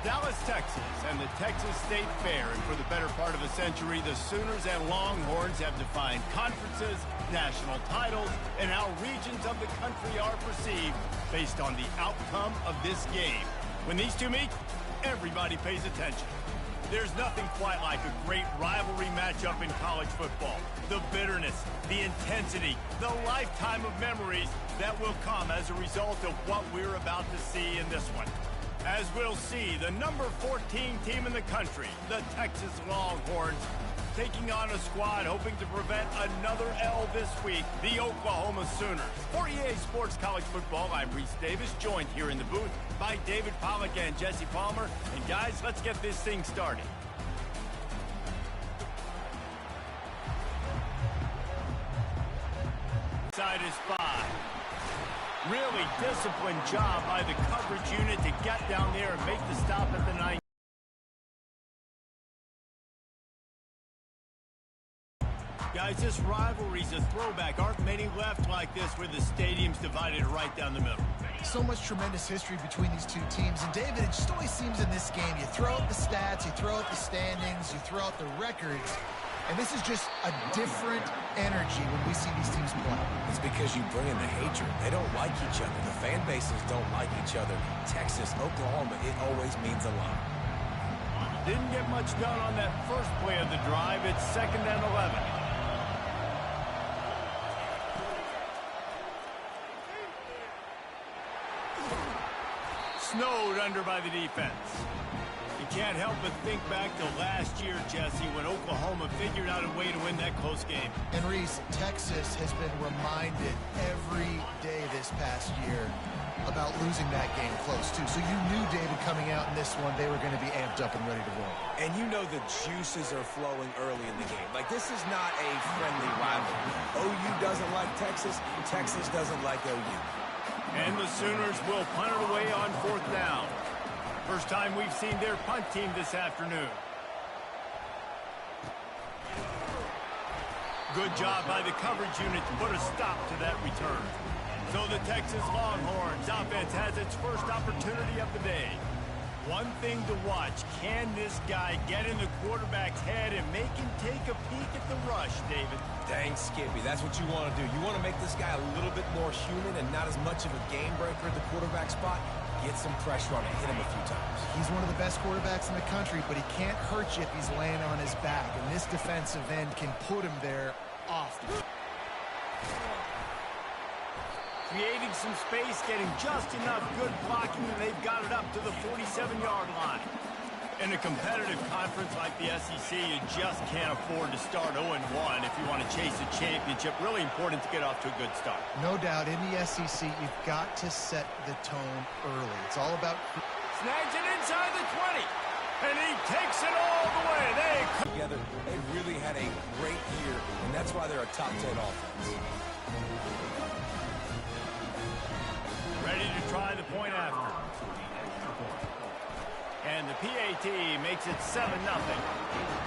Dallas, Texas, and the Texas State Fair. And for the better part of a century, the Sooners and Longhorns have defined conferences, national titles, and how regions of the country are perceived based on the outcome of this game. When these two meet, everybody pays attention. There's nothing quite like a great rivalry matchup in college football. The bitterness, the intensity, the lifetime of memories that will come as a result of what we're about to see in this one. As we'll see, the number 14 team in the country, the Texas Longhorns, taking on a squad hoping to prevent another L this week, the Oklahoma Sooners. For EA Sports College Football, I'm Reese Davis, joined here in the booth by David Pollack and Jesse Palmer. And guys, let's get this thing started. Side is 5. Really disciplined job by the coverage unit to get down there and make the stop at the 9. Guys, this rivalry's a throwback. Aren't many left like this where the stadium's divided right down the middle. So much tremendous history between these two teams. And, David, it just always seems in this game, you throw out the stats, you throw out the standings, you throw out the records, and this is just a different energy when we see these teams play. It's because you bring in the hatred. They don't like each other. The fan bases don't like each other. Texas, Oklahoma, it always means a lot. Didn't get much done on that first play of the drive. It's 2nd and 11. Snowed under by the defense. You can't help but think back to last year, Jesse, when Oklahoma figured out a way to win that close game. And Reese, Texas has been reminded every day this past year about losing that game close, too. So you knew, David, coming out in this one, they were going to be amped up and ready to roll. And you know the juices are flowing early in the game. Like, this is not a friendly rivalry. OU doesn't like Texas. Texas doesn't like OU. And the Sooners will punt it away on 4th down. First time we've seen their punt team this afternoon. Good job by the coverage unit to put a stop to that return. So the Texas Longhorns offense has its first opportunity of the day. One thing to watch, can this guy get in the quarterback's head and make him take a peek at the rush, David? Dang, Skippy, that's what you want to do. You want to make this guy a little bit more human and not as much of a game breaker at the quarterback spot. Get some pressure on him, hit him a few times. He's one of the best quarterbacks in the country, but he can't hurt you if he's laying on his back. And this defensive end can put him there often. Creating some space, getting just enough good blocking, and they've got it up to the 47-yard line. In a competitive conference like the SEC, you just can't afford to start 0-1 if you want to chase a championship. Really important to get off to a good start. No doubt, in the SEC, you've got to set the tone early. It's all about... Snags it inside the 20, and he takes it all the way. Together, they really had a great year, and that's why they're a top 10 offense. Ready to try the point after. And the PAT makes it 7-0.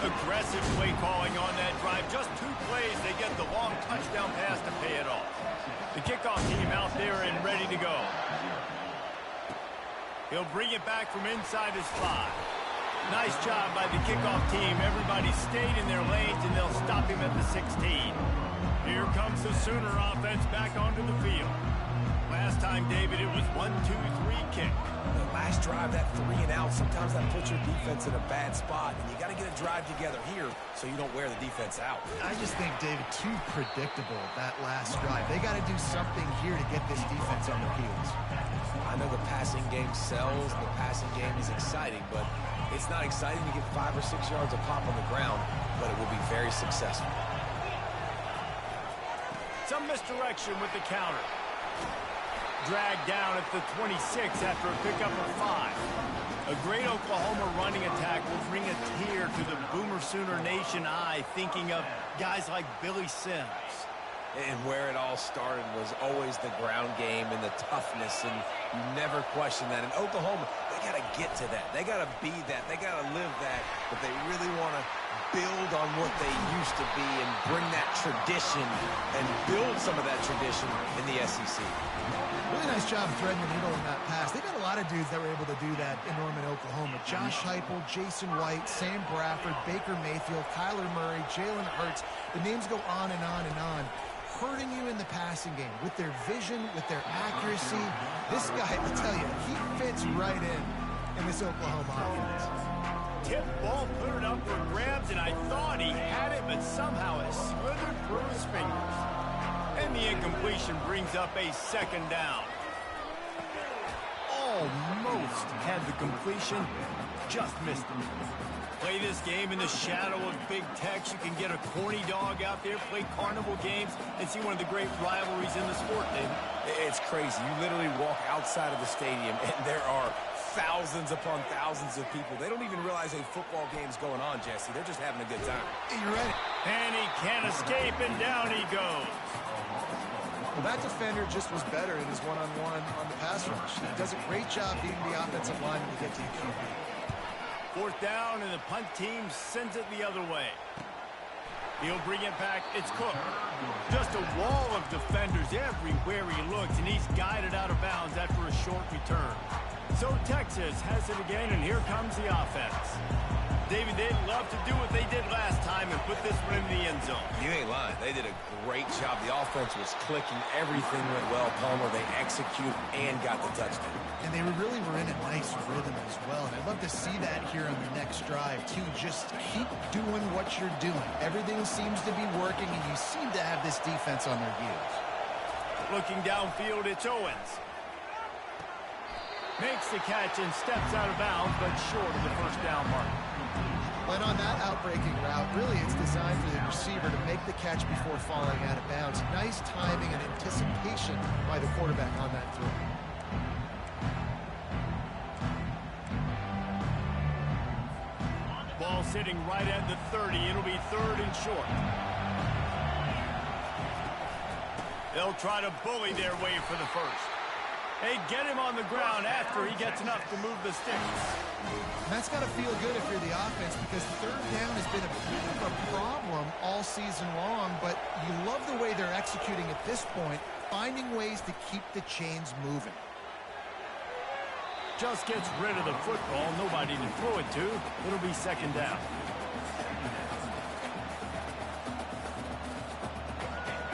Aggressive play calling on that drive. Just 2 plays, they get the long touchdown pass to pay it off. The kickoff team out there and ready to go. He'll bring it back from inside his 5. Nice job by the kickoff team. Everybody stayed in their lanes, and they'll stop him at the 16. Here comes the Sooner offense back onto the field. Last time, David, it was 1-2-3 kick. The last drive, that 3 and out, sometimes that puts your defense in a bad spot, and you got to get a drive together here so you don't wear the defense out. I just think, David, too predictable, that last drive. They got to do something here to get this defense on their heels. I know the passing game sells, the passing game is exciting, but it's not exciting to get 5 or 6 yards of pop on the ground, but it will be very successful. Some misdirection with the counter. Dragged down at the 26 after a pickup of 5. A great Oklahoma running attack will bring a tear to the Boomer Sooner Nation eye, thinking of guys like Billy Sims. And where it all started was always the ground game and the toughness, and you never question that. In Oklahoma, they got to get to that. They got to be that. They got to live that. But they really want to build on what they used to be and bring that tradition and build some of that tradition in the SEC. Really nice job threading the needle in that pass. They got a lot of dudes that were able to do that in Norman, Oklahoma. Josh Heupel, Jason White, Sam Bradford, Baker Mayfield, Kyler Murray, Jalen Hurts. The names go on and on and on. Hurting you in the passing game with their vision, with their accuracy. This guy, I tell you, he fits right in this Oklahoma offense. Tip ball, put it up for grabs, and I thought he had it, but somehow it slithered through his fingers. And the incompletion brings up a second down. Almost had the completion, just missed it. Play this game in the shadow of Big Tex. You can get a corny dog out there, play carnival games, and see one of the great rivalries in the sport, David. It's crazy. You literally walk outside of the stadium, and there are thousands upon thousands of people. They don't even realize a football game's going on, Jesse. They're just having a good time. You're right. And he can't escape, and down he goes. Well, that defender just was better in his one-on-one on the pass rush. He does a great job beating the offensive line to get to the QB. Fourth down, and the punt team sends it the other way. He'll bring it back. It's Cook. Just a wall of defenders everywhere he looks, and he's guided out of bounds after a short return. So Texas has it again, and here comes the offense. David, they'd love to do what they did last time and put this one in the end zone. You ain't lying. They did a great job. The offense was clicking. Everything went well. Palmer, they executed and got the touchdown. And they really were in a nice rhythm as well. And I'd love to see that here on the next drive, too. Just keep doing what you're doing. Everything seems to be working, and you seem to have this defense on their heels. Looking downfield, it's Owens. Makes the catch and steps out of bounds, but short of the first down mark. And on that outbreaking route, really it's designed for the receiver to make the catch before falling out of bounds. Nice timing and anticipation by the quarterback on that throw. Ball sitting right at the 30. It'll be third and short. They'll try to bully their way for the first. They get him on the ground after he gets enough to move the sticks. And that's got to feel good if you're the offense, because third down has been a bit of a problem all season long, but you love the way they're executing at this point, finding ways to keep the chains moving. Just gets rid of the football, nobody to throw it to. It'll be second down.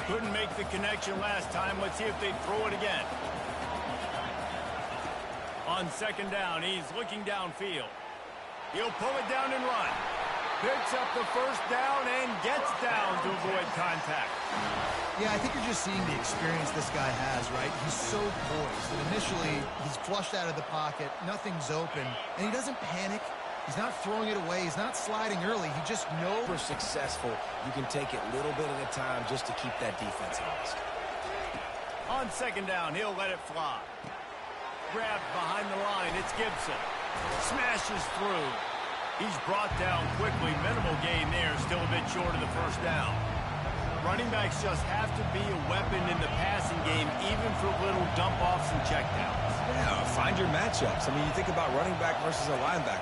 Couldn't make the connection last time. Let's see if they throw it again. On second down, he's looking downfield. He'll pull it down and run. Picks up the first down and gets down to avoid contact. Yeah, I think you're just seeing the experience this guy has, right? He's so poised. And initially, he's flushed out of the pocket. Nothing's open. And he doesn't panic. He's not throwing it away. He's not sliding early. He just knows. For successful, you can take it little bit at a time just to keep that defense honest. On second down, he'll let it fly. Grabbed behind the line, it's Gibson. Smashes through. He's brought down quickly. Minimal gain there, still a bit short of the first down. Running backs just have to be a weapon in the passing game, even for little dump-offs and checkdowns. Yeah, find your matchups. I mean, you think about running back versus a linebacker.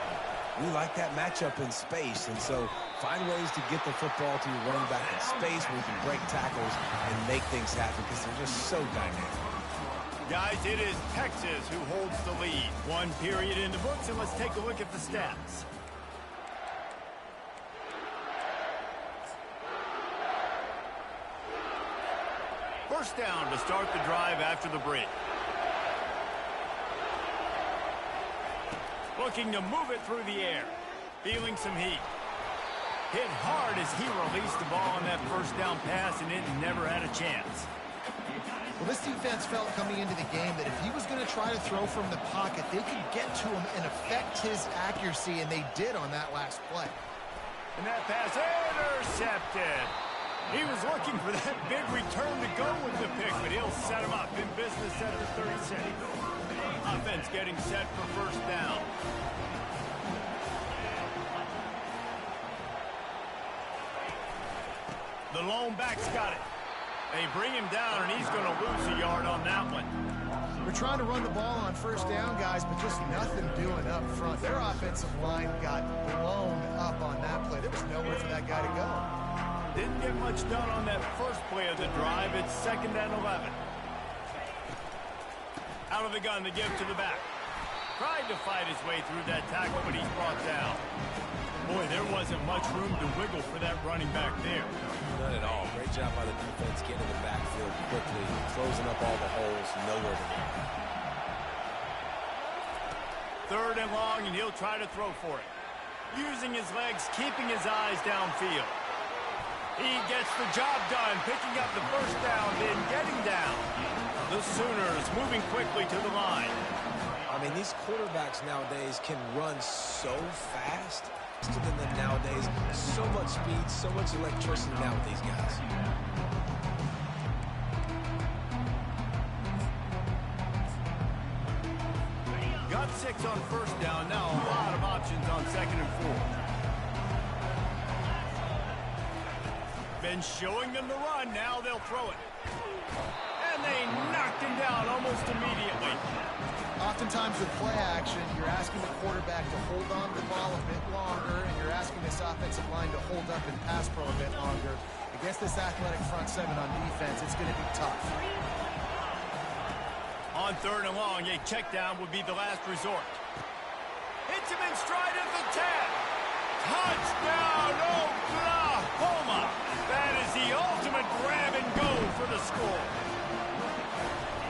We like that matchup in space, and so find ways to get the football to your running back in space where you can break tackles and make things happen, because they're just so dynamic. Guys, it is Texas who holds the lead. One period in the books, and let's take a look at the stats. First down to start the drive after the break. Looking to move it through the air. Feeling some heat. Hit hard as he released the ball on that first down pass, and it never had a chance. Well, this defense felt coming into the game that if he was going to try to throw from the pocket, they could get to him and affect his accuracy, and they did on that last play. And that pass intercepted. He was looking for that big return to go with the pick, but he'll set him up in business at the 36. Offense getting set for first down. The lone back's got it. They bring him down, and he's going to lose a yard on that one. We're trying to run the ball on first down, guys, but just nothing doing up front. Their offensive line got blown up on that play. There was nowhere for that guy to go. Didn't get much done on that first play of the drive. It's 2nd and 11. Out of the gun, the give to the back. Tried to fight his way through that tackle, but he's brought down. Boy, there wasn't much room to wiggle for that running back there. None at all. Great job by the defense getting in the backfield quickly, closing up all the holes, nowhere to go. 3rd and long, and he'll try to throw for it. Using his legs, keeping his eyes downfield. He gets the job done, picking up the first down, then getting down. The Sooners moving quickly to the line. I mean, these quarterbacks nowadays can run so fast. Faster than them nowadays. So much speed, so much electricity now with these guys. Got 6 on first down. Now a lot of options on 2nd and 4. Been showing them the run. Now they'll throw it. And they knocked him down almost immediately. Oftentimes with play action, you're asking the quarterback to hold on to the ball a bit longer, and you're asking this offensive line to hold up and pass pro a bit longer. Against this athletic front 7 on defense, it's going to be tough. On 3rd and long, a check down would be the last resort. Hits him in stride at the 10. Touchdown, Oklahoma! That is the ultimate grab and go for the score.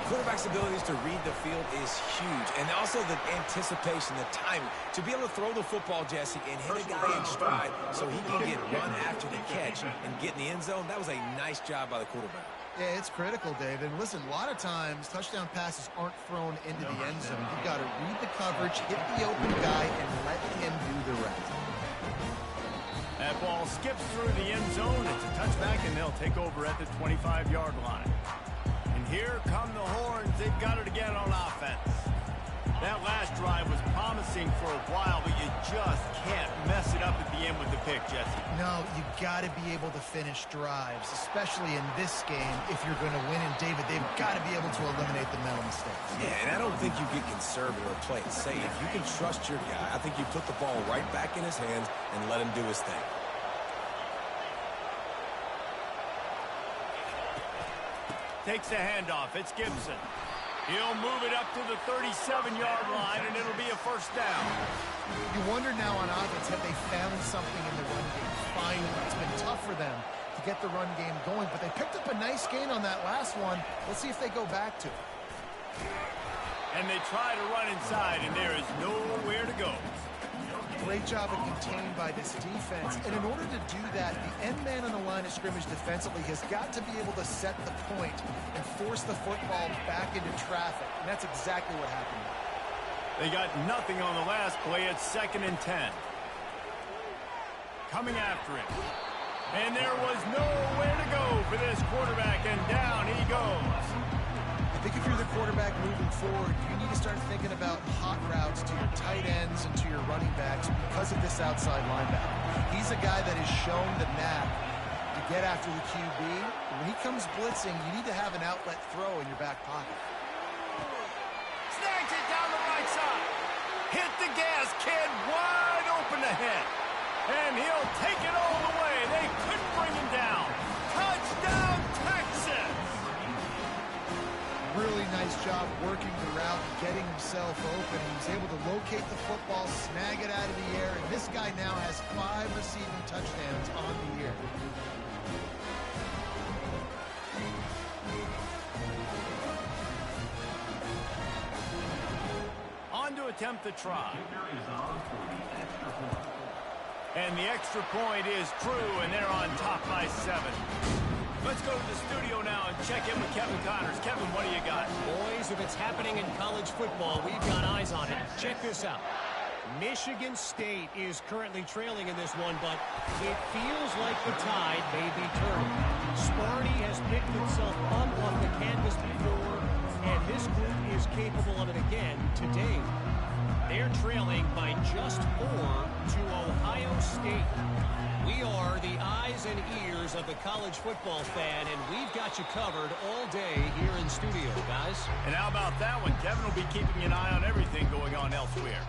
Quarterback's abilities to read the field is huge, and also the anticipation, the timing. To be able to throw the football, Jesse, and hit a guy in stride so he can get run after the catch and get in the end zone, that was a nice job by the quarterback. Yeah, it's critical, Dave. And listen, a lot of times touchdown passes aren't thrown into the end zone. You've got to read the coverage, hit the open guy, and let him do the rest. That ball skips through the end zone. It's a touchback, and they'll take over at the 25-yard line. And here come the Horns. They've got it again on offense. That last drive was promising for a while, but you just can't mess it up at the end with the pick, Jesse. No, you got to be able to finish drives, especially in this game if you're going to win. And, David, they've got to be able to eliminate the mental mistakes. Yeah, and I don't think you get conservative or play it safe. You can trust your guy. I think you put the ball right back in his hands and let him do his thing. Takes the handoff. It's Gibson. He'll move it up to the 37-yard line, and it'll be a first down. You wonder now on offense, have they found something in the run game? Finally, it's been tough for them to get the run game going, but they picked up a nice gain on that last one. Let's see if they go back to it. And they try to run inside, and there is nowhere to go. Great job of contained by this defense. And in order to do that, the end man on the line of scrimmage defensively has got to be able to set the point and force the football back into traffic. And that's exactly what happened. They got nothing on the last play. It's 2nd and 10. Coming after it. And there was nowhere to go for this quarterback, and down he goes. I think if you're the quarterback moving forward, you need to start thinking about hot routes to your tight ends and to your running backs because of this outside linebacker. He's a guy that has shown the knack to get after the QB. When he comes blitzing, you need to have an outlet throw in your back pocket. Snags it down the right side. Hit the gas, kid, wide open ahead. And he'll take it all the way. They couldn't bring him down. Touchdown, Texas! Really nice job working the route and getting himself open. He was able to locate the football, snag it out of the air, and this guy now has 5 receiving touchdowns on the year. On to attempt the try. And the extra point is true, and they're on top by 7. Let's go to the studio now and check in with Kevin Connors. Kevin, what do you got? Boys, if it's happening in college football, we've got eyes on it. Check this out. Michigan State is currently trailing in this one, but it feels like the tide may be turning. Sparty has picked himself up off the canvas before, and this group is capable of it again today. They're trailing by just 4 to Ohio State. We are the eyes and ears of the college football fan, and we've got you covered all day here in studio, guys. And how about that one? Kevin will be keeping an eye on everything going on elsewhere.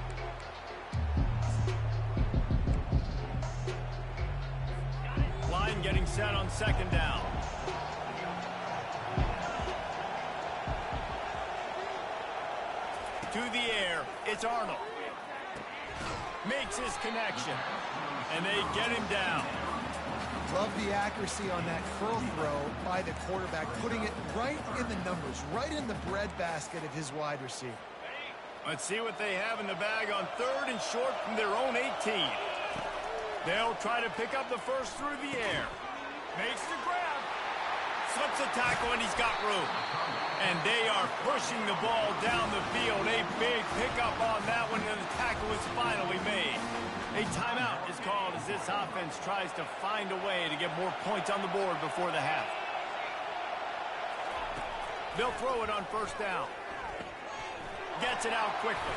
Line getting set on second down. To the air, it's Arnold. Makes his connection. And they get him down. Love the accuracy on that curl throw by the quarterback, putting it right in the numbers, right in the breadbasket of his wide receiver. Let's see what they have in the bag on 3rd and short from their own 18. They'll try to pick up the first through the air. Makes the grab. Slips a tackle, and he's got room. And they are pushing the ball down the field. A big pickup on that one, and the tackle is finally made. A timeout is called as this offense tries to find a way to get more points on the board before the half. They'll throw it on first down. Gets it out quickly.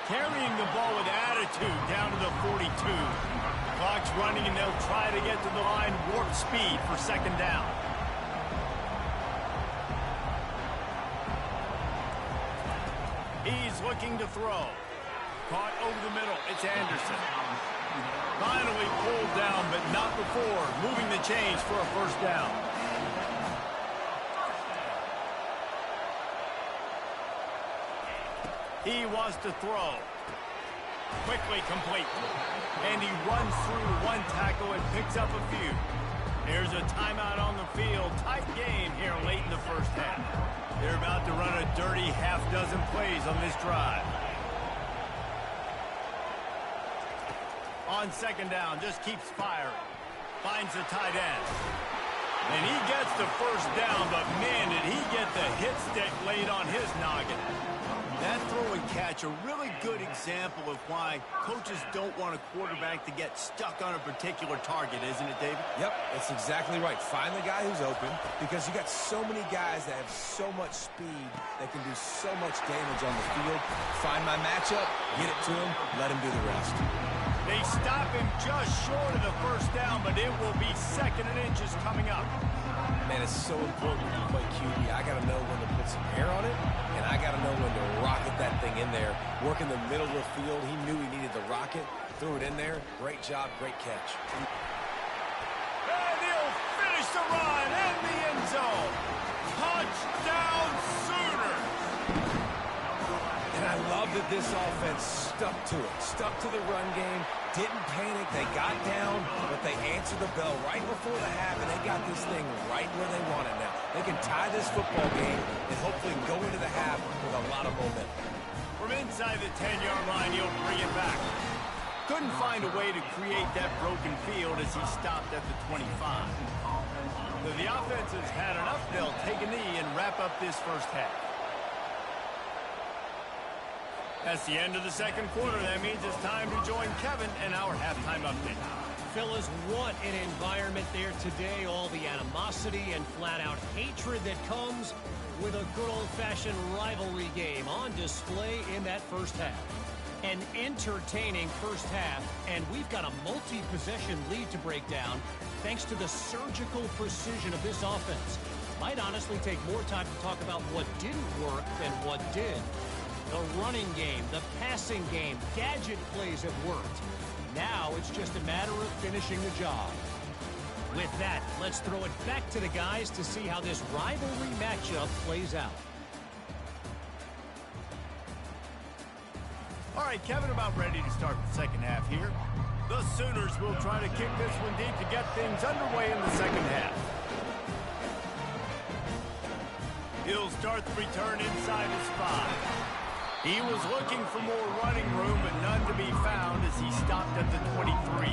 Carrying the ball with attitude down to the 42. Clock's running, and they'll try to get to the line warp speed for second down. He's looking to throw. Caught over the middle. It's Anderson. Finally pulled down, but not before moving the chains for a first down. He wants to throw. Quickly complete. And he runs through one tackle and picks up a few. There's a timeout on the field. Tight game here late in the first half. They're about to run a dirty half-dozen plays on this drive. On second down, just keeps firing. Finds the tight end. And he gets the first down, but man, did he get the hit stick laid on his noggin. That throw and catch, a really good example of why coaches don't want a quarterback to get stuck on a particular target, isn't it, David? Yep, that's exactly right. Find the guy who's open, because you got so many guys that have so much speed that can do so much damage on the field. Find my matchup, get it to him, let him do the rest. They stop him just short of the first down, but it will be 2nd and inches coming up. Man, it's so important when you play QB. I got to know when to put some air on it, and I got to know when to rocket that thing in there. Work in the middle of the field. He knew he needed the rocket. Threw it in there. Great job, great catch. And he'll finish the run in the end zone. Touchdown Sooners! And I love that this offense stuck to it. Stuck to the run game. Didn't panic. They got down, but they answered the bell right before the half, and they got this thing right where they want it now. They can tie this football game and hopefully go into the half with a lot of momentum. From inside the 10-yard line, he'll bring it back. Couldn't find a way to create that broken field as he stopped at the 25. So the offense has had enough. They'll take a knee and wrap up this first half. That's the end of the second quarter. That means it's time to join Kevin and our halftime update. Fellas, what an environment there today. All the animosity and flat-out hatred that comes with a good old-fashioned rivalry game on display in that first half. An entertaining first half, and we've got a multi-possession lead to break down thanks to the surgical precision of this offense. Might honestly take more time to talk about what didn't work than what did. The running game, the passing game, gadget plays have worked. Now it's just a matter of finishing the job. With that, let's throw it back to the guys to see how this rivalry matchup plays out. All right, Kevin, about ready to start the second half here. The Sooners will try to kick this one deep to get things underway in the second half. He'll start the return inside his 5. He was looking for more running room, but none to be found as he stopped at the 23.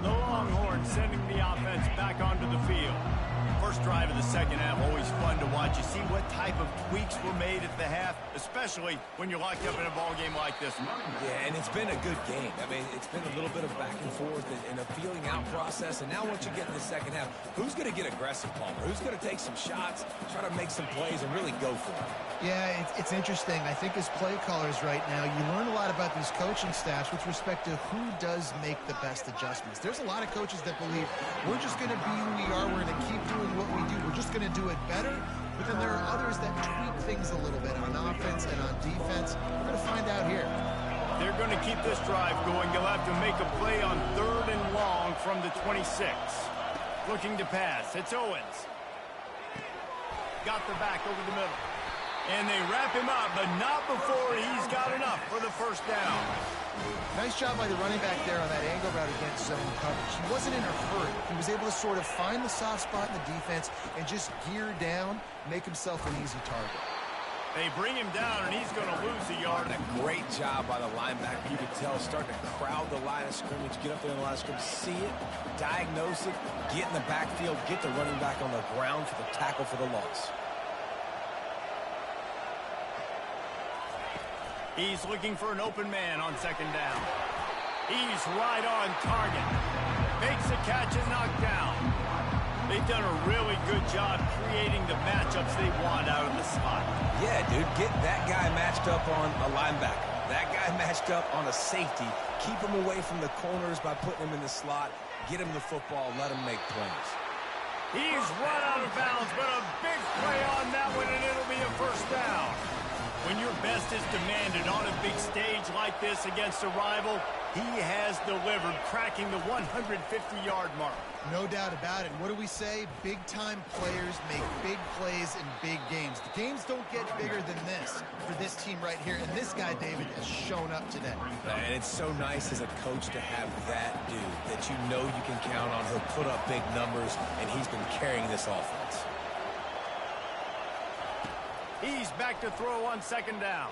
The Longhorns sending the offense back onto the field. First drive of the second half always fun to watch. You see what type of tweaks were made at the half, especially when you're locked up in a ball game like this one. Yeah, and it's been a good game. I mean, it's been a little bit of back and forth and a feeling out process. And now once you get in the second half, who's going to get aggressive, Palmer? Who's going to take some shots, try to make some plays, and really go for it? Yeah, it's interesting. I think as play callers right now, you learn a lot about these coaching staffs with respect to who does make the best adjustments. There's a lot of coaches that believe we're just going to be who we are. We're going to keep doing what we do. We're just going to do it better. But then there are others that tweak things a little bit on offense and on defense. We're going to find out here. They're going to keep this drive going. They'll have to make a play on 3rd and long from the 26. Looking to pass. It's Owens. Got the back over the middle. And they wrap him up, but not before he's got enough for the first down. Nice job by the running back there on that angle route against zone coverage. He wasn't in a hurry. He was able to sort of find the soft spot in the defense and just gear down, make himself an easy target. They bring him down, and he's going to lose a yard. A great job by the linebacker. You could tell starting to crowd the line of scrimmage, get up there in the line of scrimmage, see it, diagnose it, get in the backfield, get the running back on the ground for the tackle for the loss. He's looking for an open man on 2nd down. He's right on target. Makes the catch and knocked down. They've done a really good job creating the matchups they want out of the slot. Yeah, dude, get that guy matched up on a linebacker. That guy matched up on a safety. Keep him away from the corners by putting him in the slot. Get him the football. Let him make plays. He's run out of bounds, but a big play on that one, and it'll be a first down. When your best is demanded on a big stage like this against a rival, he has delivered, cracking the 150-yard mark. No doubt about it. What do we say? Big-time players make big plays in big games. The games don't get bigger than this for this team right here, and this guy, David, has shown up today. And it's so nice as a coach to have that dude that you know you can count on. He'll put up big numbers, and he's been carrying this offense. He's back to throw on 2nd down.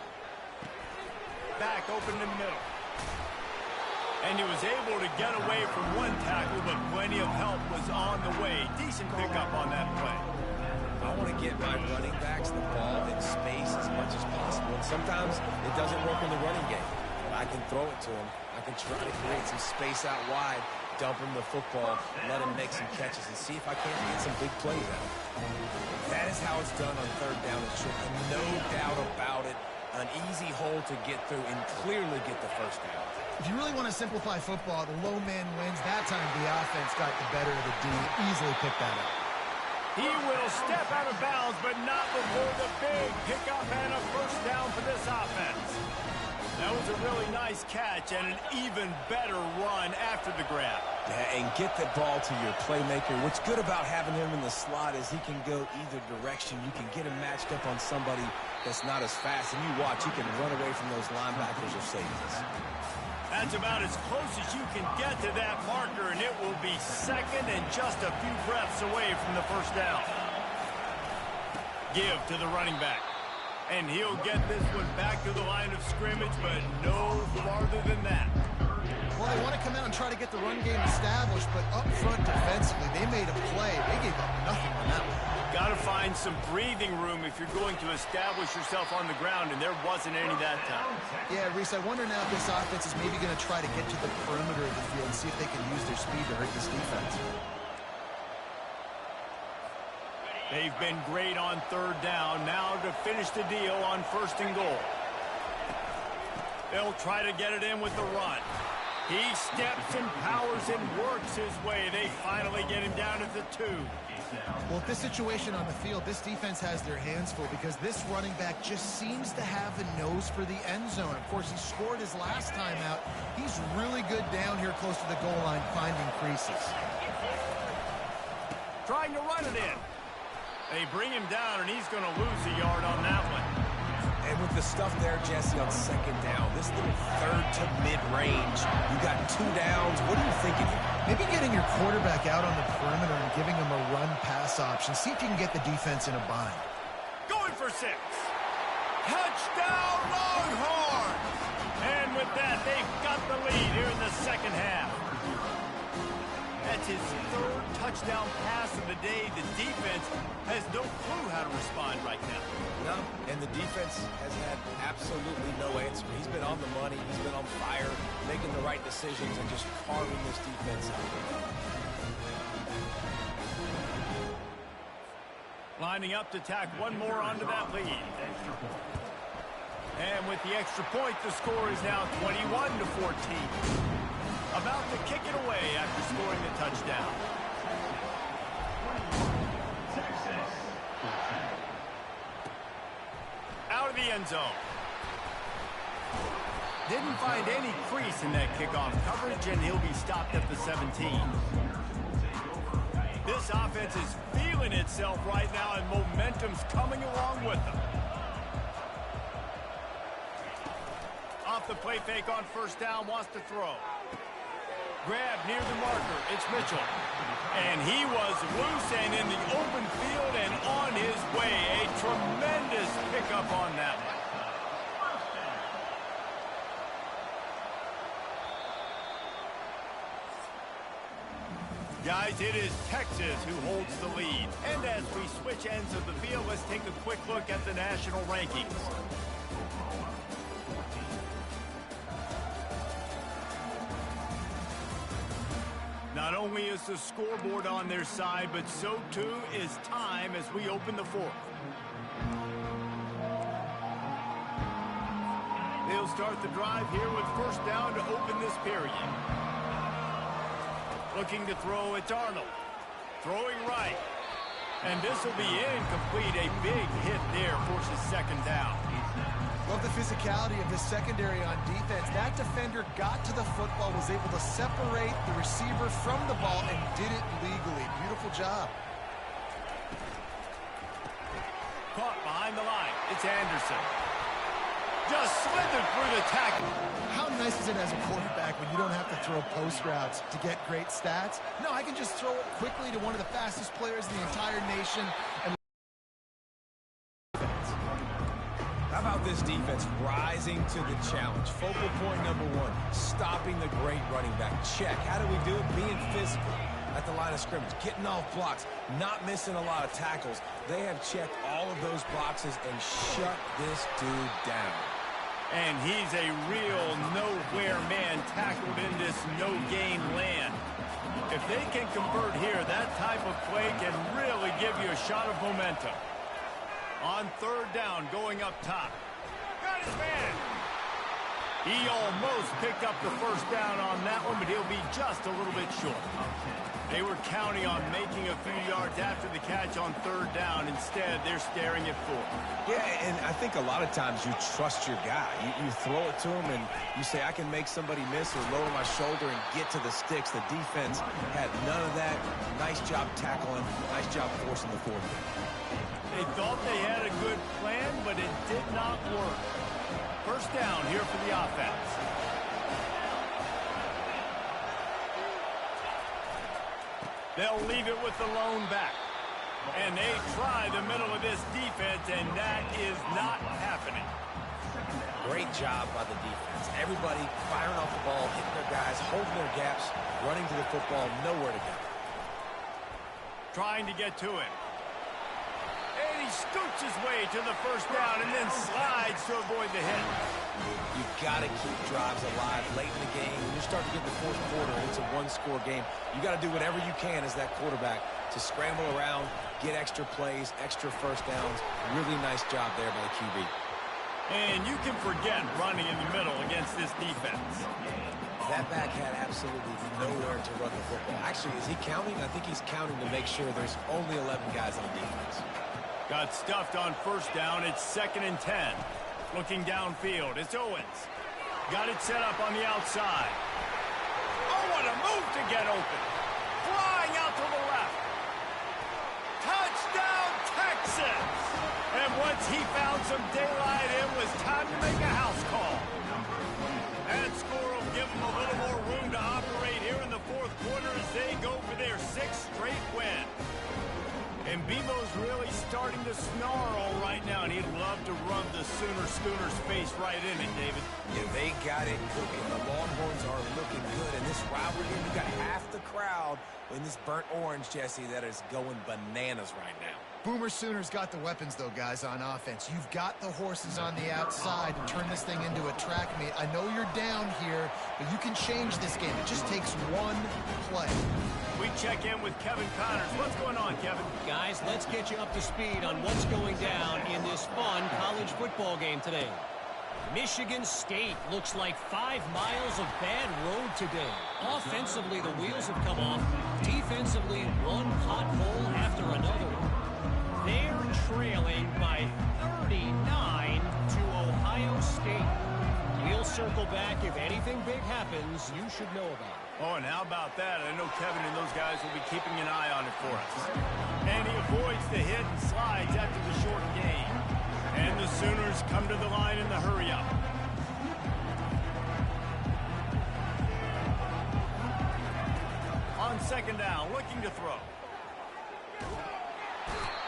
Back open in the middle. And he was able to get away from one tackle, but plenty of help was on the way. Decent pickup on that play. I want to get my running backs the ball in space as much as possible. And sometimes it doesn't work in the running game. But I can throw it to him. I can try to create some space out wide, dump him the football, let him make some catches, and see if I can't get some big plays out. That is how it's done on 3rd down and short. And no doubt about it, an easy hole to get through and clearly get the first down. If you really want to simplify football, the low man wins. That time the offense got the better of the D. Easily picked that up. He will step out of bounds, but not before the big pickup and a first down for this offense. That was a really nice catch and an even better run after the grab. Yeah, and get the ball to your playmaker. What's good about having him in the slot is he can go either direction. You can get him matched up on somebody that's not as fast, and you watch, he can run away from those linebackers or safeties. That's about as close as you can get to that marker, and it will be 2nd and just a few breaths away from the first down. Give to the running back. And he'll get this one back to the line of scrimmage, but no farther than that. Well, they want to come out and try to get the run game established, but up front defensively, they made a play. They gave up nothing on that one. Got to find some breathing room if you're going to establish yourself on the ground, and there wasn't any that time. Yeah, Reese, I wonder now if this offense is maybe going to try to get to the perimeter of the field and see if they can use their speed to hurt this defense. They've been great on 3rd down. Now to finish the deal on 1st and goal. They'll try to get it in with the run. He steps and powers and works his way. They finally get him down at the 2. Well, with this situation on the field, this defense has their hands full because this running back just seems to have a nose for the end zone. Of course, he scored his last time out. He's really good down here close to the goal line, finding creases. Trying to run it in. They bring him down, and he's going to lose a yard on that one. And with the stuff there, Jesse, on 2nd down, this little 3rd to mid-range, you got 2 downs. What are you thinking here? Maybe getting your quarterback out on the perimeter and giving him a run-pass option. See if you can get the defense in a bind. Going for 6. Touchdown, Longhorns! And with that, they've got the lead here in the 2nd half. That's his third touchdown pass of the day. The defense has no clue how to respond right now. No, and the defense has had absolutely no answer. He's been on the money. He's been on fire, making the right decisions and just carving this defense up. Lining up to tack one more onto that lead. And with the extra point, the score is now 21-14. About to kick it away after scoring the touchdown. Out of the end zone. Didn't find any crease in that kickoff coverage, and he'll be stopped at the 17. This offense is feeling itself right now, and momentum's coming along with them. Off the play fake on first down, wants to throw. Grab near the marker, it's Mitchell. And he was loose and in the open field and on his way. A tremendous pickup on that one. Guys, it is Texas who holds the lead. And as we switch ends of the field, let's take a quick look at the national rankings. Not only is the scoreboard on their side, but so too is time as we open the fourth. They'll start the drive here with first down to open this period. Looking to throw, it's Arnold. Throwing right. And this will be incomplete. A big hit there, forces second down. Love the physicality of this secondary on defense. That defender got to the football, was able to separate the receiver from the ball, and did it legally. Beautiful job. Caught behind the line. It's Anderson. Just slithered through the tackle. How nice is it as a quarterback when you don't have to throw post routes to get great stats? No, I can just throw it quickly to one of the fastest players in the entire nation. And how about this defense rising to the challenge? Focal point number one, stopping the great running back. Check. How do we do it? Being physical at the line of scrimmage, getting off blocks, not missing a lot of tackles. They have checked all of those boxes and shut this dude down. And he's a real nowhere man tackled in this no-gain land. If they can convert here, that type of play can really give you a shot of momentum. On third down, going up top. Got his man. He almost picked up the first down on that one, but he'll be just a little bit short. They were counting on making a few yards after the catch on third down. Instead, they're staring at fourth. Yeah, and I think a lot of times you trust your guy. You throw it to him, and you say, I can make somebody miss or lower my shoulder and get to the sticks. The defense had none of that. Nice job tackling. Nice job forcing the fourth. They thought they had a good plan, but it did not work. First down here for the offense. They'll leave it with the lone back. And they try the middle of this defense, and that is not happening. Great job by the defense. Everybody firing off the ball, hitting their guys, holding their gaps, running to the football, nowhere to go. Trying to get to him. And he scoots his way to the first down and then slides to avoid the hit. You've got to keep drives alive late in the game. When you're starting to get the fourth quarter and it's a one-score game, you got to do whatever you can as that quarterback to scramble around, get extra plays, extra first downs. Really nice job there by the QB. And you can forget running in the middle against this defense. That back had absolutely nowhere to run the football. Actually, is he counting? I think he's counting to make sure there's only 11 guys on defense. Got stuffed on first down. It's 2nd and 10. Looking downfield, it's Owens. Got it set up on the outside. Oh, what a move to get open. Flying out to the left. Touchdown, Texas! And once he found some daylight, it was time to make a house call. That score will give them a little more room to operate here in the fourth quarter as they go for their 6th straight win. And Bevo's really starting to snarl right now, and he'd love to rub the Schooner's face right in it, David. Yeah, they got it cooking. The Longhorns are looking good. And this rivalry game, you got half the crowd in this burnt orange, Jesse, that is going bananas right now. Boomer Sooners got the weapons, though, guys, on offense. You've got the horses on the outside to turn this thing into a track meet. I know you're down here, but you can change this game. It just takes one play. We check in with Kevin Connors. What's going on, Kevin? Guys, let's get you up to speed on what's going down in this fun college football game today. Michigan State looks like 5 miles of bad road today. Offensively, the wheels have come off. Defensively, one pothole after another. They're trailing by 39 to Ohio State. We'll circle back if anything big happens you should know about. Oh, and how about that? I know Kevin and those guys will be keeping an eye on it for us. And he avoids the hit and slides after the short gain. And the Sooners come to the line in the hurry-up. On second down, looking to throw.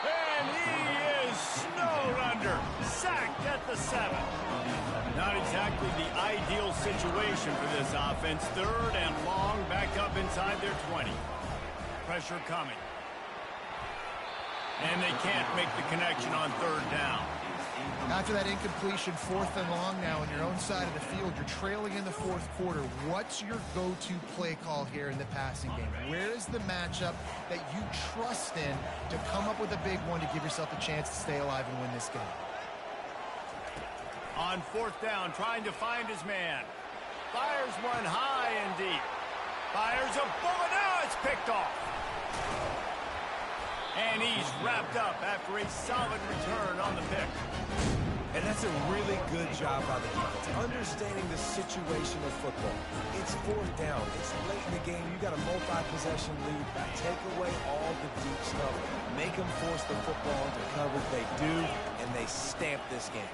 And he is snowed under. Sacked at the 7. Not exactly the ideal situation for this offense. Third and long, back up inside their 20. Pressure coming. And they can't make the connection on third down. After that incompletion, 4th and long now on your own side of the field, you're trailing in the 4th quarter. What's your go-to play call here in the passing game? Where is the matchup that you trust in to come up with a big one to give yourself a chance to stay alive and win this game? On 4th down, trying to find his man. Fires one high and deep. Fires a bullet. Now it's picked off. And he's wrapped up after a solid return on the pick. And that's a really good job by the defense, understanding the situation of football. It's 4th down. It's late in the game. You got a multi-possession lead. Take away all the deep stuff. Make them force the football into coverage. They do, and they stamp this game.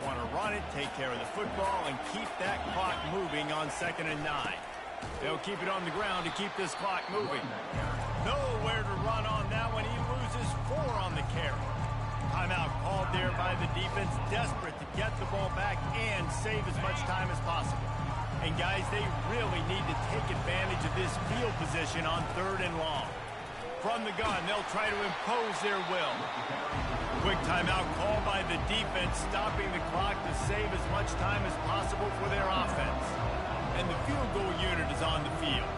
Want to run it, take care of the football, and keep that clock moving on 2nd and 9. They'll keep it on the ground to keep this clock moving. Nowhere to run on that one. He loses 4 on the carry. Timeout called there by the defense, desperate to get the ball back and save as much time as possible. And guys, they really need to take advantage of this field position on 3rd and long. From the gun, they'll try to impose their will. Quick timeout called by the defense, stopping the clock to save as much time as possible for their offense. And the field goal unit is on the field.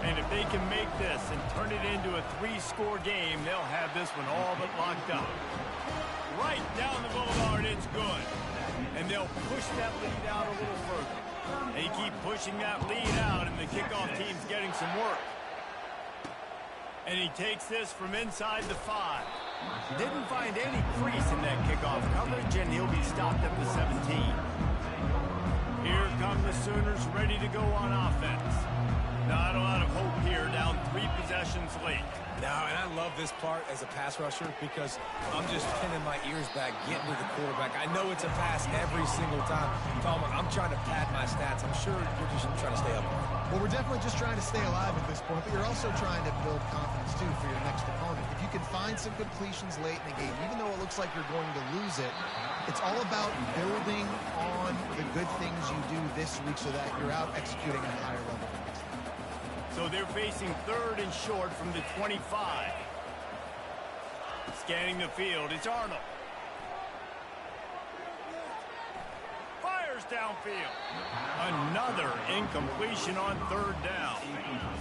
And if they can make this and turn it into a 3-score game, they'll have this one all but locked up. Right down the boulevard, it's good. And they'll push that lead out a little further. They keep pushing that lead out, and the kickoff team's getting some work. And he takes this from inside the 5. Didn't find any crease in that kickoff coverage, and he'll be stopped at the 17. Here come the Sooners ready to go on offense. Not a lot of hope here, down 3 possessions late. No, and I love this part as a pass rusher because I'm just pinning my ears back, getting to the quarterback. I know it's a pass every single time. Tom, I'm trying to pad my stats. I'm sure you're just trying to stay up. Well, we're definitely just trying to stay alive at this point, but you're also trying to build confidence, too, for your next opponent. If you can find some completions late in the game, even though it looks like you're going to lose it, it's all about building on the good things you do this week so that you're out executing at a higher level. So they're facing 3rd and short from the 25. Scanning the field, it's Arnold. Fires downfield. Another incompletion on 3rd down.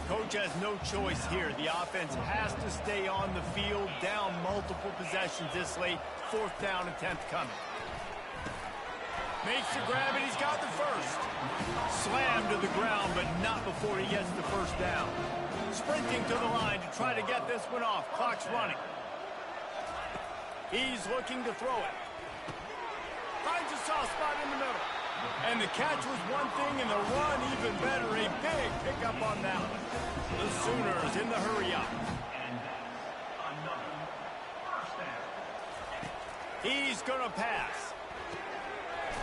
Coach has no choice here. The offense has to stay on the field, down multiple possessions this late. 4th down and 10th coming. Makes the grab, and he's got the first. Slammed to the ground, but not before he gets the first down. Sprinting to the line to try to get this one off. Clock's running. He's looking to throw it. Finds a soft spot in the middle. And the catch was one thing, and the run even better. A big pickup on that one. The Sooners in the hurry-up. He's going to pass.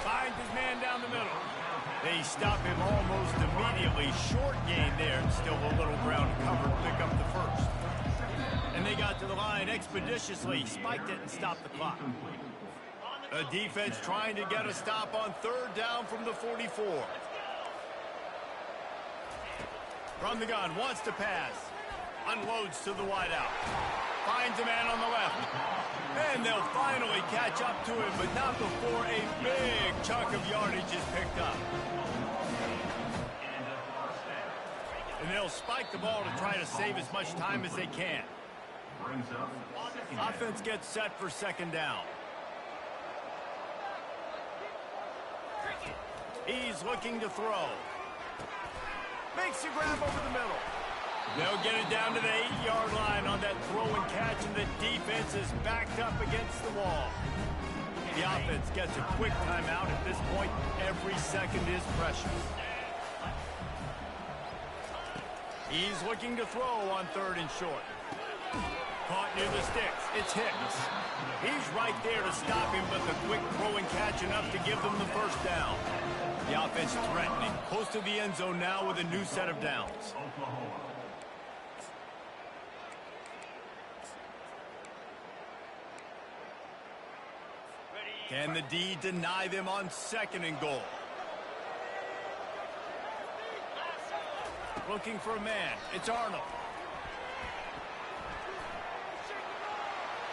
Finds his man down the middle. They stop him almost immediately. Short gain there, and still a little ground cover to pick up the first. And they got to the line expeditiously, spiked it and stopped the clock. A defense trying to get a stop on 3rd down from the 44. From the gun, wants to pass. Unloads to the wideout. Finds a man on the left. And they'll finally catch up to him, but not before a big chunk of yardage is picked up. And they'll spike the ball to try to save as much time as they can. Offense gets set for 2nd down. He's looking to throw. Makes a grab over the middle. They'll get it down to the 8-yard line on that throw and catch, and the defense is backed up against the wall. The offense gets a quick timeout. At this point, every second is precious. He's looking to throw on 3rd and short. Caught near the sticks. It's Hicks. He's right there to stop him, but the quick throw and catch enough to give them the 1st down. The offense threatening, close to the end zone now with a new set of downs. Can the D deny them on 2nd and goal? Looking for a man. It's Arnold.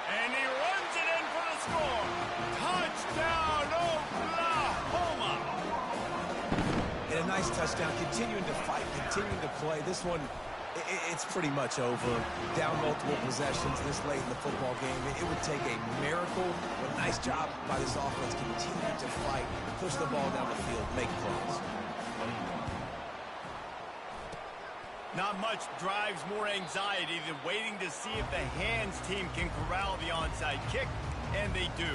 And he runs it in for the score. Touchdown, Oklahoma! And a nice touchdown, continuing to fight, continuing to play. This one, it's pretty much over. Down multiple possessions this late in the football game. It would take a miracle, but nice job by this offense. Continue to fight, push the ball down the field, make plays. Not much drives more anxiety than waiting to see if the hands team can corral the onside kick, and they do.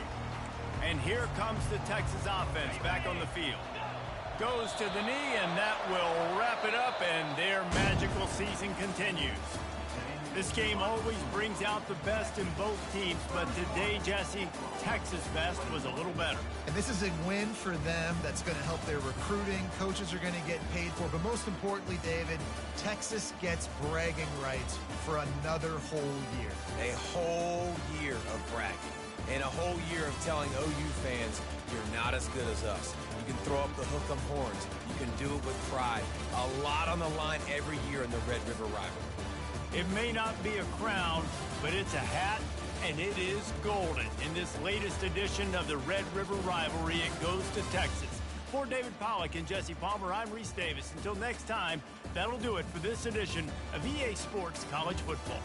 And here comes the Texas offense back on the field. Goes to the knee, and that will wrap it up, and their magical season continues. This game always brings out the best in both teams, but today, Jesse, Texas' best was a little better. And this is a win for them that's going to help their recruiting. Coaches are going to get paid for. But most importantly, David, Texas gets bragging rights for another whole year. A whole year of bragging. And a whole year of telling OU fans, you're not as good as us. You can throw up the hook 'em horns. You can do it with pride. A lot on the line every year in the Red River rivalry. It may not be a crown, but it's a hat, and it is golden. In this latest edition of the Red River rivalry, it goes to Texas. For David Pollack and Jesse Palmer, I'm Reese Davis. Until next time, that'll do it for this edition of EA Sports College Football.